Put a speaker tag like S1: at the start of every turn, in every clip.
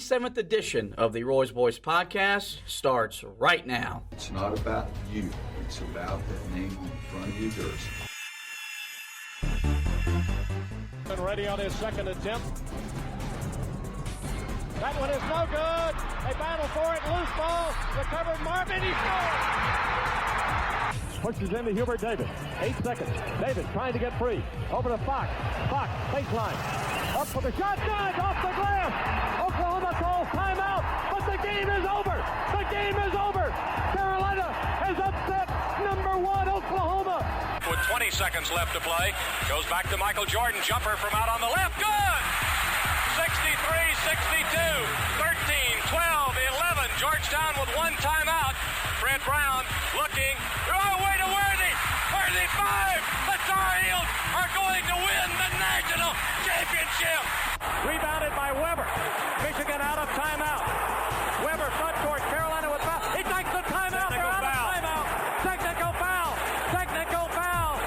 S1: 7th edition of the Roy's Boys podcast starts right now.
S2: It's not about you. It's about the name on the front of your jersey.
S3: And ready on his second attempt. That one is no good. They battle for it. Loose ball. Recovered Marvin. He scores. Pushes into Hubert Davis. 8 seconds. Davis trying to get free. Over to Fox. Fox, baseline. Up for the shot. Good. Off the glass. Oklahoma calls timeout. But the game is over. The game is over. Carolina has upset number 1 Oklahoma.
S4: With 20 seconds left to play. Goes back to Michael Jordan. Jumper from out on the left. Good. 63-62. 13, 12, 11. Georgetown with one timeout. Fred Brown looking. Oh, way to Worthy. Worthy 5. The Tar Heels are going to win the national championship.
S3: Rebounded by Weber. Michigan out of timeout. Weber front court. Carolina with foul. He takes the timeout. They're out of timeout. Technical foul. Technical foul.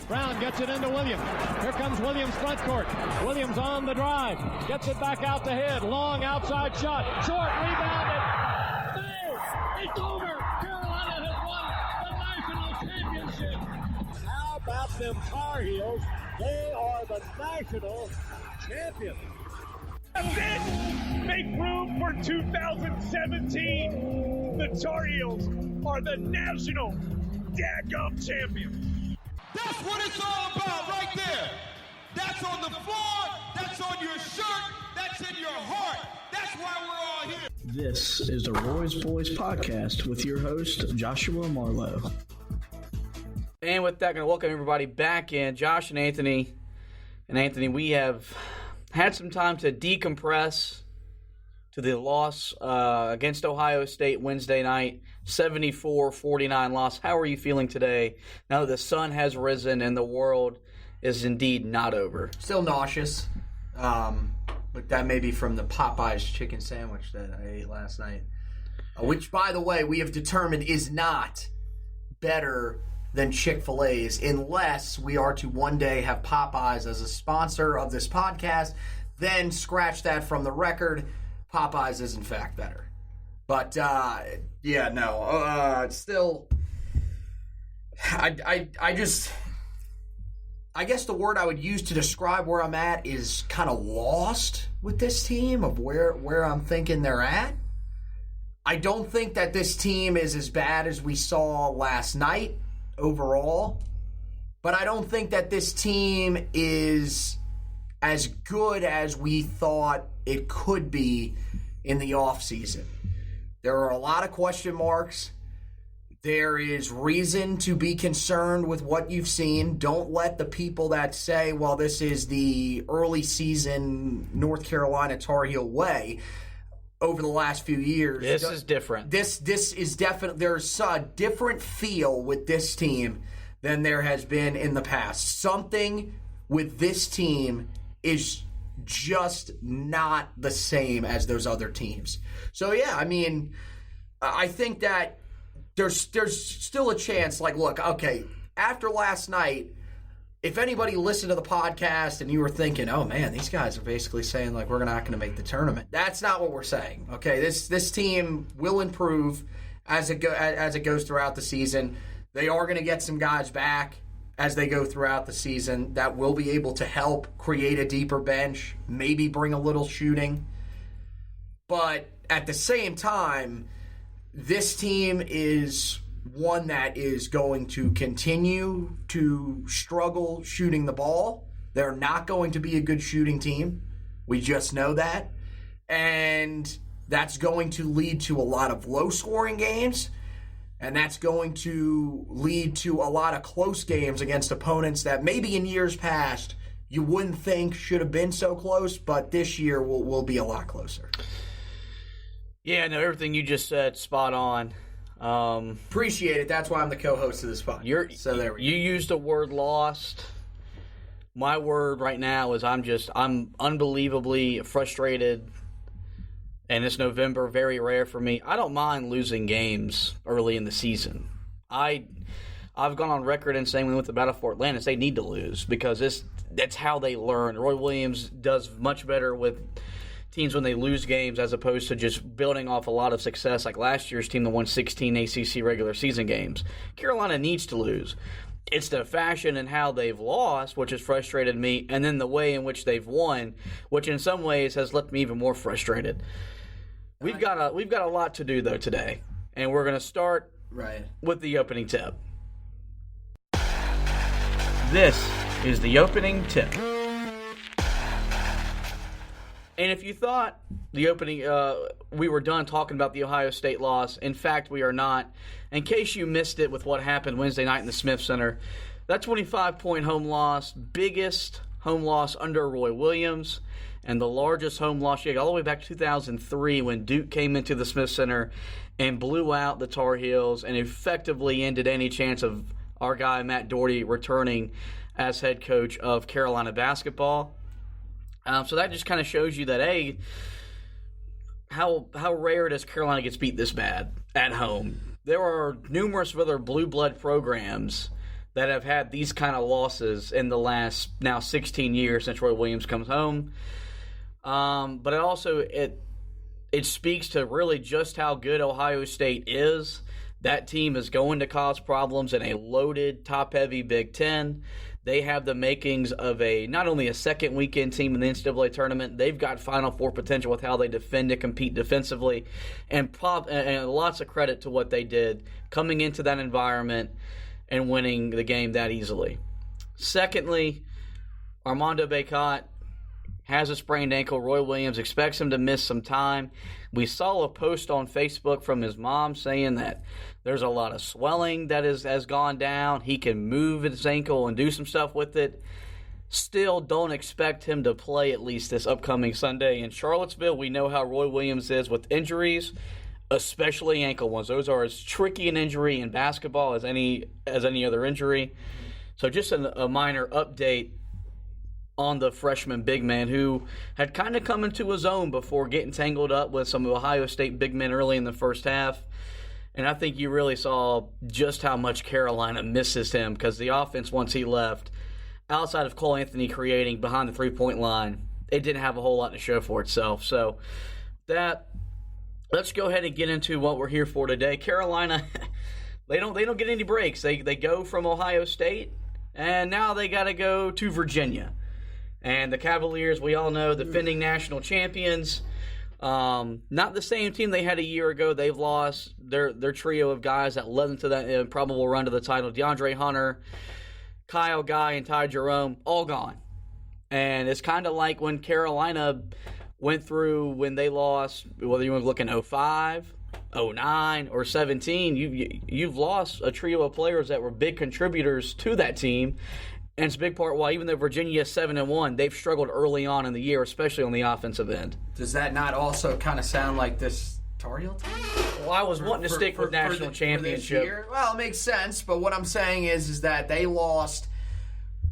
S3: Brown gets it into Williams. Here comes Williams front court. Williams on the drive. Gets it back out the head. Long outside shot. Short rebounded. It's over. Carolina has won the national championship. How about them Tar Heels? They are the national champions.
S5: That's it! Make room for 2017. The Tar Heels are the national dadgum champions.
S6: That's what it's all about right there. That's on the floor. That's on your shirt. That's in your heart. That's why we're all here.
S7: This is the Roy's Boys podcast with your host, Joshua Marlowe.
S1: And with that, going to welcome everybody back in. Josh and Anthony. And Anthony, we have had some time to decompress to the loss against Ohio State Wednesday night, 74-49 loss. How are you feeling today now that the sun has risen and the world is indeed not over?
S8: Still nauseous, but that may be from the Popeyes chicken sandwich that I ate last night, which, by the way, we have determined is not better than Chick-fil-A's unless we are to one day have Popeyes as a sponsor of this podcast. Then scratch that from the record. Popeyes is, in fact, better. But, still, I guess the word I would use to describe where I'm at is kind of lost with this team of where I'm thinking they're at. I don't think that this team is as bad as we saw last night overall, but I don't think that this team is as good as we thought it could be in the offseason. There are a lot of question marks. There is reason to be concerned with what you've seen. Don't let the people that say, well, this is the early season North Carolina Tar Heel way over the last few years.
S1: This is different.
S8: This is definitely, there's a different feel with this team than there has been in the past. Something with this team is just not the same as those other teams. So, yeah, I mean, I think that there's still a chance, like, look, okay, after last night, if anybody listened to the podcast and you were thinking, oh, man, these guys are basically saying, like, we're not going to make the tournament. That's not what we're saying, okay? This team will improve as it goes throughout the season. They are going to get some guys back as they go throughout the season that will be able to help create a deeper bench, maybe bring a little shooting. But at the same time, this team is one that is going to continue to struggle shooting the ball. They're not going to be a good shooting team. We just know that. And that's going to lead to a lot of low-scoring games. And that's going to lead to a lot of close games against opponents that maybe in years past you wouldn't think should have been so close, but this year will be a lot closer.
S1: Yeah, no, everything you just said, spot on.
S8: Appreciate it. That's why I'm the co-host of this podcast. So there we go.
S1: You used the word lost. My word right now is I'm unbelievably frustrated. And it's November, very rare for me. I don't mind losing games early in the season. I've gone on record in saying when we went to Battle for Atlantis, they need to lose because that's how they learn. Roy Williams does much better with teams when they lose games as opposed to just building off a lot of success like last year's team that won 16 ACC regular season games. Carolina needs to lose. It's the fashion and how they've lost, which has frustrated me, and then the way in which they've won, which in some ways has left me even more frustrated. We've got a lot to do, though, today, and we're going to start with the opening tip. This is the opening tip. And if you thought the opening, we were done talking about the Ohio State loss, in fact, we are not. In case you missed it with what happened Wednesday night in the Smith Center, that 25-point home loss, biggest home loss under Roy Williams, and the largest home loss yet, all the way back to 2003 when Duke came into the Smith Center and blew out the Tar Heels and effectively ended any chance of our guy Matt Doherty returning as head coach of Carolina basketball. So that just kind of shows you that, A, how rare does Carolina gets beat this bad at home. There are numerous other blue blood programs that have had these kind of losses in the last now 16 years since Roy Williams comes home. But it also it speaks to really just how good Ohio State is. That team is going to cause problems in a loaded, top-heavy Big Ten. They have the makings of not only a second weekend team in the NCAA tournament, they've got Final Four potential with how they defend and compete defensively, and lots of credit to what they did coming into that environment and winning the game that easily. Secondly, Armando Bacot has a sprained ankle. Roy Williams expects him to miss some time. We saw a post on Facebook from his mom saying that there's a lot of swelling that has gone down. He can move his ankle and do some stuff with it. Still don't expect him to play at least this upcoming Sunday. In Charlottesville, we know how Roy Williams is with injuries, especially ankle ones. Those are as tricky an injury in basketball as any other injury. So just a minor update on the freshman big man who had kind of come into his own before getting tangled up with some Ohio State big men early in the first half. And I think you really saw just how much Carolina misses him because the offense, once he left, outside of Cole Anthony creating behind the three-point line, it didn't have a whole lot to show for itself. So let's go ahead and get into what we're here for today. Carolina, they don't get any breaks. They go from Ohio State, and now they got to go to Virginia. And the Cavaliers, we all know, defending national champions. Not the same team they had a year ago. They've lost their trio of guys that led them to that improbable run to the title. DeAndre Hunter, Kyle Guy, and Ty Jerome, all gone. And it's kind of like when Carolina went through when they lost, whether you want to look in 05, 09, or 17, you've lost a trio of players that were big contributors to that team. And it's a big part why, even though Virginia is 7-1, they've struggled early on in the year, especially on the offensive end.
S8: Does that not also kind of sound like this Tar Heel team?
S1: Well, I was wanting to stick with national championship.
S8: Well, it makes sense, but what I'm saying is that they lost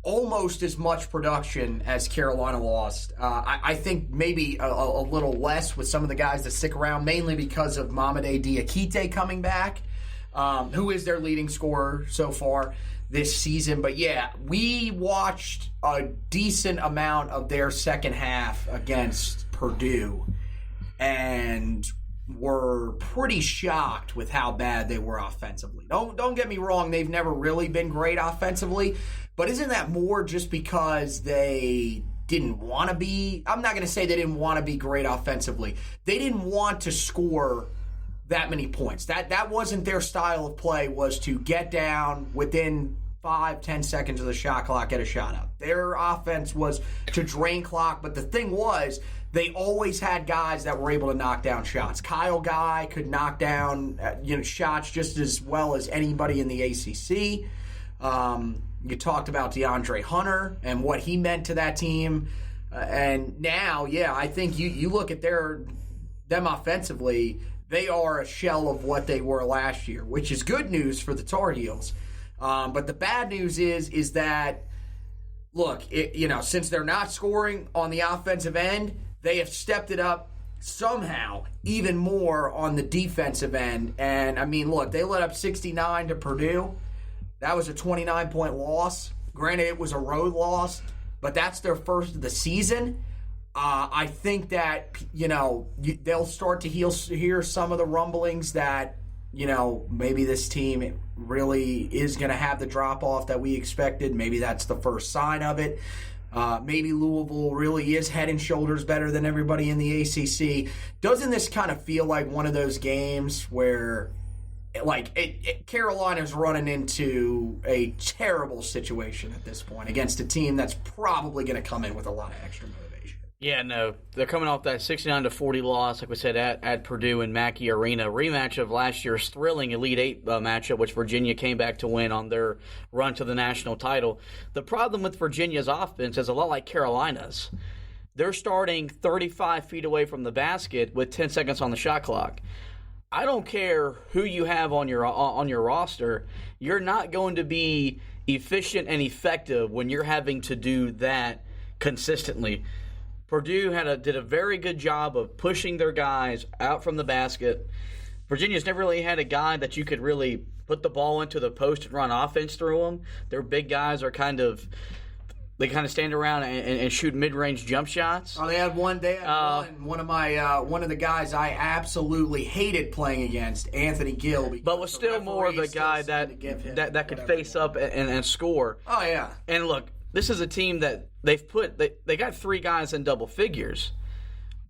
S8: almost as much production as Carolina lost. I think maybe a little less with some of the guys that stick around, mainly because of Mamadi Diakite coming back, who is their leading scorer so far this season. But yeah, we watched a decent amount of their second half against Purdue and were pretty shocked with how bad they were offensively. Don't get me wrong, they've never really been great offensively, but isn't that more just because they didn't want to be? I'm not going to say they didn't want to be great offensively. They didn't want to score that many points. That wasn't their style of play, was to get down within 5-10 seconds of the shot clock, get a shot up. Their offense was to drain clock, but the thing was, they always had guys that were able to knock down shots. Kyle Guy could knock down shots just as well as anybody in the ACC. You talked about DeAndre Hunter and what he meant to that team. And now, yeah, I think you look at them offensively, they are a shell of what they were last year, which is good news for the Tar Heels. But the bad news is that, look, since they're not scoring on the offensive end, they have stepped it up somehow even more on the defensive end. And, I mean, look, they let up 69 to Purdue. That was a 29-point loss. Granted, it was a road loss, but that's their first of the season. I think that, they'll start to hear some of the rumblings that, maybe this team really is going to have the drop-off that we expected. Maybe that's the first sign of it. Maybe Louisville really is head and shoulders better than everybody in the ACC. Doesn't this kind of feel like one of those games where, Carolina's running into a terrible situation at this point against a team that's probably going to come in with a lot of extra motivation?
S1: Yeah, no. They're coming off that 69-40 loss, like we said, at Purdue in Mackey Arena. Rematch of last year's thrilling Elite Eight matchup, which Virginia came back to win on their run to the national title. The problem with Virginia's offense is a lot like Carolina's. They're starting 35 feet away from the basket with 10 seconds on the shot clock. I don't care who you have on your roster. You're not going to be efficient and effective when you're having to do that consistently. Purdue did a very good job of pushing their guys out from the basket. Virginia's never really had a guy that you could really put the ball into the post and run offense through them. Their big guys are kind of stand around and shoot mid-range jump shots.
S8: Oh, they had one of the guys I absolutely hated playing against, Anthony Gill,
S1: but was still more of a guy that could face up and score.
S8: Oh yeah.
S1: And look, this is a team that they got 3 guys in double figures,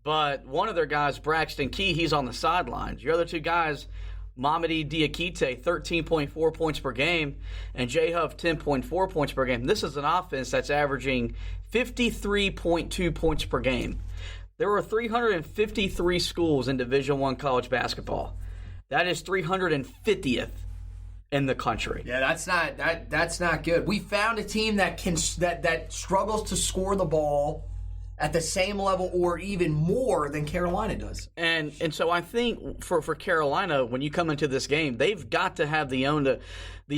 S1: but one of their guys, Braxton Key, he's on the sidelines. Your other 2 guys, Mamadi Diakite, 13.4 points per game, and Jay Huff, 10.4 points per game. This is an offense that's averaging 53.2 points per game. There were 353 schools in Division I college basketball. That is 350th in the country.
S8: Yeah, that's not good. We found a team that struggles to score the ball at the same level or even more than Carolina does.
S1: And so I think for Carolina, when you come into this game, they've got to have the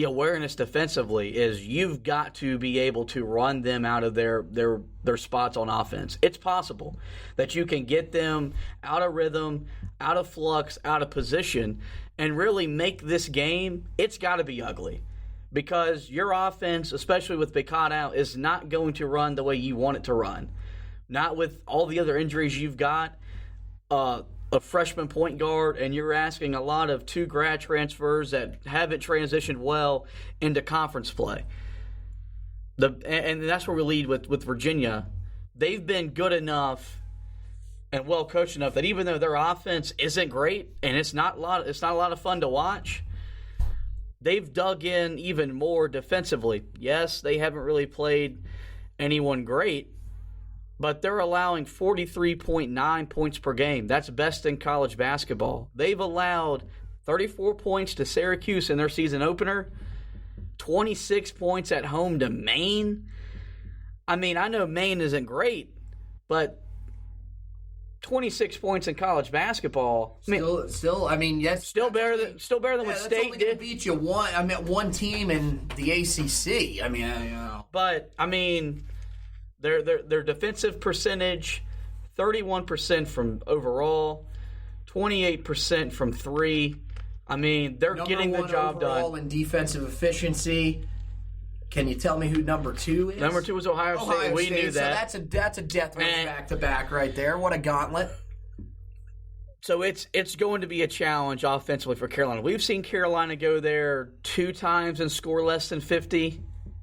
S1: awareness defensively is you've got to be able to run them out of their spots on offense. It's possible that you can get them out of rhythm, out of flux, out of position, and really make this game, it's got to be ugly. Because your offense, especially with Bacot out, is not going to run the way you want it to run. Not with all the other injuries you've got, a freshman point guard, and you're asking a lot of 2 grad transfers that haven't transitioned well into conference play. And that's where we lead with Virginia. They've been good enough and well coached enough that even though their offense isn't great and it's not a lot of fun to watch, they've dug in even more defensively. Yes, they haven't really played anyone great, but they're allowing 43.9 points per game. That's best in college basketball. They've allowed 34 points to Syracuse in their season opener, 26 points at home to Maine. I mean, I know Maine isn't great, but 26 points in college basketball.
S8: Yes, still better than
S1: what State did.
S8: Beat you one team in the ACC.
S1: But their defensive percentage, 31% from overall, 28% from 3. They're getting the job done.
S8: Number 1 in defensive efficiency. Can you tell me who number 2 is?
S1: Number 2 is Ohio State. We knew that.
S8: So that's a death race back-to-back right there. What a gauntlet.
S1: So it's going to be a challenge offensively for Carolina. We've seen Carolina go there 2 times and score less than 50.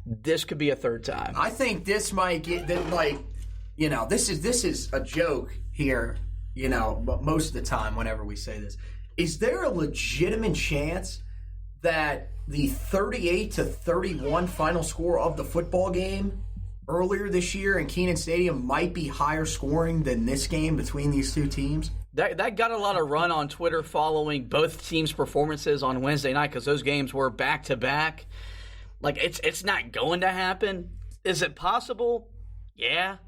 S1: This could be a 3rd time.
S8: I think this might get this is a joke here, but most of the time whenever we say this, is there a legitimate chance that the 38-31 final score of the football game earlier this year in Kenan Stadium might be higher scoring than this game between these 2 teams?
S1: That got a lot of run on Twitter following both teams' performances on Wednesday night because those games were back-to-back. It's not going to happen. Is it possible? Yeah.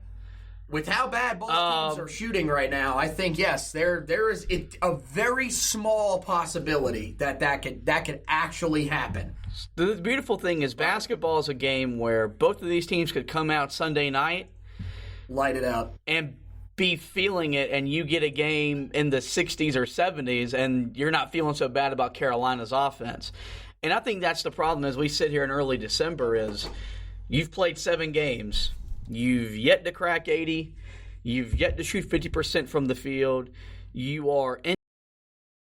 S8: With how bad both teams are shooting right now, I think, yes, there is a very small possibility that could actually happen.
S1: The beautiful thing is basketball is a game where both of these teams could come out Sunday night,
S8: light it up,
S1: and be feeling it, and you get a game in the 60s or 70s, and you're not feeling so bad about Carolina's offense. And I think that's the problem as we sit here in early December is you've played 7 games. You've yet to crack 80. You've yet to shoot 50% from the field. You are